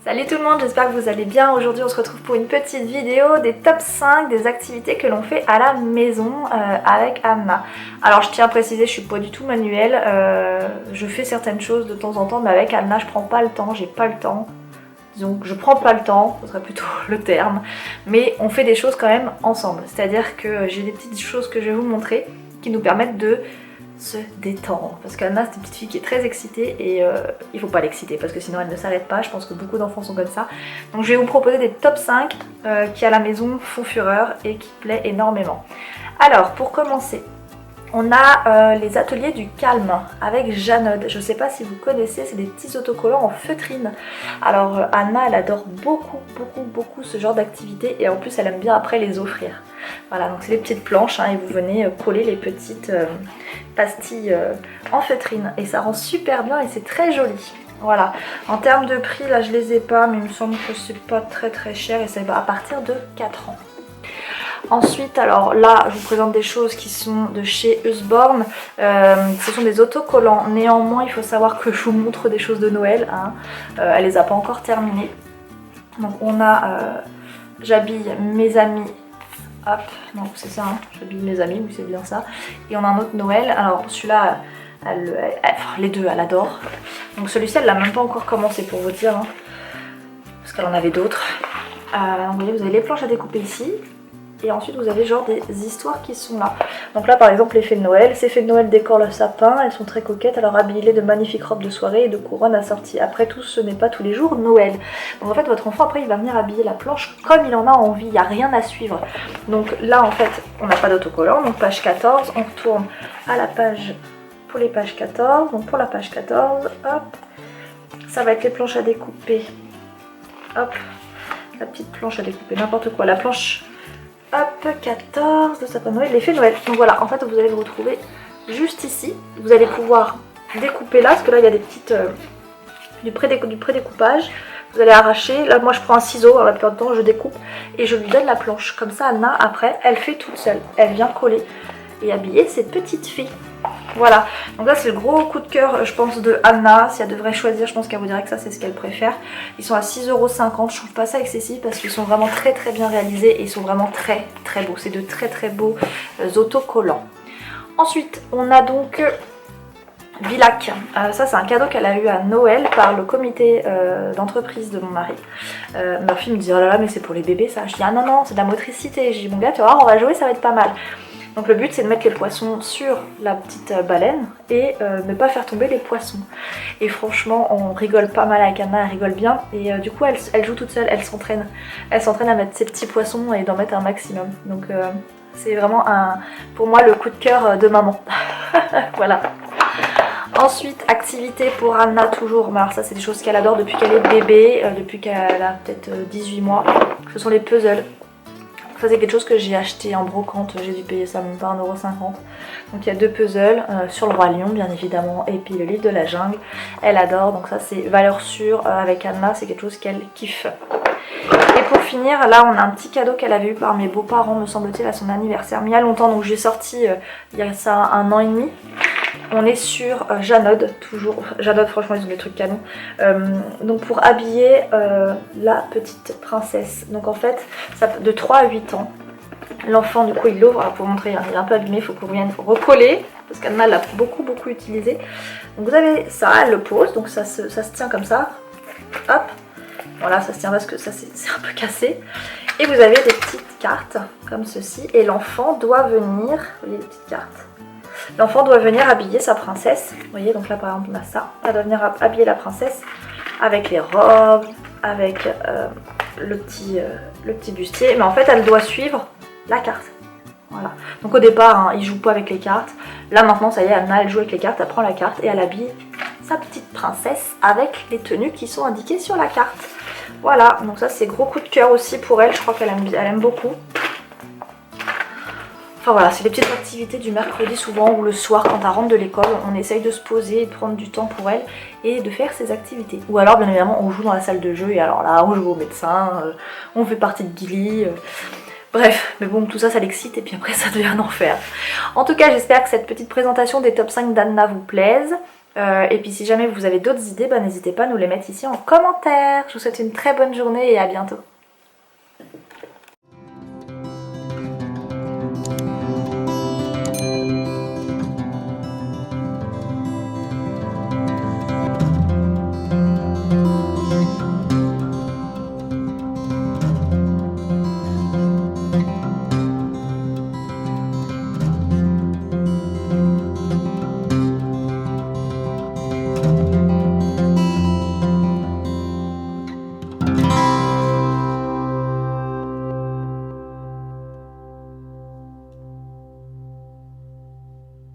Salut tout le monde, j'espère que vous allez bien. Aujourd'hui on se retrouve pour une petite vidéo des top 5 des activités que l'on fait à la maison avec Anna. Alors je tiens à préciser, je suis pas du tout manuelle, je fais certaines choses de temps en temps, mais avec Anna je prends pas le temps, j'ai pas le temps. Disons que je prends pas le temps, ce serait plutôt le terme, mais on fait des choses quand même ensemble. C'est-à-dire que j'ai des petites choses que je vais vous montrer qui nous permettent de se détendre, parce qu'Anna c'est une petite fille qui est très excitée et il faut pas l'exciter parce que sinon elle ne s'arrête pas. Je pense que beaucoup d'enfants sont comme ça, donc je vais vous proposer des top 5 qui à la maison font fureur et qui plaît énormément. Alors pour commencer, on a les ateliers du calme avec Janod. Je ne sais pas si vous connaissez, c'est des petits autocollants en feutrine. Alors Anna elle adore beaucoup ce genre d'activité et en plus elle aime bien après les offrir. Voilà, donc c'est des petites planches et vous venez coller les petites pastilles en feutrine et ça rend super bien et c'est très joli. Voilà, en termes de prix là je les ai pas, mais il me semble que c'est pas très cher et ça va à partir de 4 ans. Ensuite, alors là, je vous présente des choses qui sont de chez Usborne. Ce sont des autocollants. Néanmoins, il faut savoir que je vous montre des choses de Noël. Elle les a pas encore terminées. Donc on a j'habille mes amis. Hop, non c'est ça, j'habille mes amis, oui c'est bien ça. Et on a un autre Noël. Alors celui-là, les deux, elle adore. Donc celui-ci, elle l'a même pas encore commencé pour vous dire. Parce qu'elle en avait d'autres. Vous voyez, vous avez les planches à découper ici. Et ensuite vous avez genre des histoires qui sont là. Donc là par exemple les fées de Noël. Ces fées de Noël décorent le sapin, elles sont très coquettes. Alors habillez-les de magnifiques robes de soirée et de couronnes assorties. Après tout, ce n'est pas tous les jours Noël. Donc en fait votre enfant après il va venir habiller la planche comme il en a envie. Il n'y a rien à suivre. Donc là en fait on n'a pas d'autocollant. Donc page 14, on retourne à la page pour les pages 14. Donc pour la page 14, hop, ça va être les planches à découper. Hop, la petite planche à découper, n'importe quoi. La planche... Hop, 14 de sapin de Noël, les fées de Noël. Donc voilà, en fait vous allez vous retrouver juste ici. Vous allez pouvoir découper là, parce que là il y a des petites du prédécoupage. Vous allez arracher. Là moi je prends un ciseau, alors la plupart du temps je découpe et je lui donne la planche. Comme ça Anna après elle fait toute seule. Elle vient coller et habiller ses petites filles. Voilà, donc là c'est le gros coup de cœur je pense de Anna. Si elle devrait choisir, je pense qu'elle vous dirait que ça c'est ce qu'elle préfère. Ils sont à 6,50 €, je trouve pas ça excessif parce qu'ils sont vraiment très bien réalisés et ils sont vraiment très beaux. C'est de très beaux autocollants. Ensuite on a donc Vilac. Ça c'est un cadeau qu'elle a eu à Noël par le comité d'entreprise de mon mari. Ma fille me dit oh là là mais c'est pour les bébés ça. Je dis ah non c'est de la motricité. Je dis mon gars tu vas voir on va jouer, ça va être pas mal. Donc le but c'est de mettre les poissons sur la petite baleine et ne pas faire tomber les poissons. Et franchement on rigole pas mal avec Anna, elle rigole bien. Et du coup elle joue toute seule, elle s'entraîne. Elle s'entraîne à mettre ses petits poissons et d'en mettre un maximum. Donc c'est vraiment pour moi le coup de cœur de maman. Voilà. Ensuite, activité pour Anna toujours. Alors ça c'est des choses qu'elle adore depuis qu'elle est bébé, depuis qu'elle a peut-être 18 mois. Ce sont les puzzles. Ça c'est quelque chose que j'ai acheté en brocante, j'ai dû payer ça même pas 1,50 €. Donc il y a 2 puzzles sur le roi lion bien évidemment et puis le livre de la jungle. Elle adore, donc ça c'est valeur sûre avec Anna, c'est quelque chose qu'elle kiffe. Et pour finir, là on a un petit cadeau qu'elle avait eu par mes beaux-parents me semble-t-il à son anniversaire. Mais il y a longtemps, donc j'ai sorti il y a ça 1 an et demi. On est sur Janod, toujours. Janod, franchement, ils ont des trucs canons. Donc pour habiller la petite princesse. Donc en fait, ça, de 3 à 8 ans, l'enfant du coup il l'ouvre. Alors pour vous montrer, il est un peu abîmé, il faut qu'on vienne recoller. Parce qu'Anna l'a beaucoup utilisé. Donc vous avez ça, elle le pose, donc ça se tient comme ça. Hop, voilà, ça se tient parce que ça c'est un peu cassé. Et vous avez des petites cartes comme ceci. Et l'enfant doit venir, vous voyez les petites cartes. L'enfant doit venir habiller sa princesse. Vous voyez, donc là par exemple on a ça. Elle doit venir habiller la princesse avec les robes, avec le petit bustier. Mais en fait elle doit suivre la carte. Voilà. Donc au départ il joue pas avec les cartes. Là maintenant ça y est, Anna elle joue avec les cartes, elle prend la carte et elle habille sa petite princesse avec les tenues qui sont indiquées sur la carte. Voilà, donc ça c'est gros coup de cœur aussi pour elle. Je crois qu'elle aime beaucoup. Enfin voilà, c'est les petites activités du mercredi souvent ou le soir quand elle rentre de l'école, on essaye de se poser et de prendre du temps pour elle et de faire ses activités. Ou alors bien évidemment on joue dans la salle de jeu et alors là on joue au médecin, on fait partie de Gilly. Bref, mais bon tout ça ça l'excite et puis après ça devient un enfer. En tout cas j'espère que cette petite présentation des top 5 d'Anna vous plaise. Et puis si jamais vous avez d'autres idées, bah, n'hésitez pas à nous les mettre ici en commentaire. Je vous souhaite une très bonne journée et à bientôt.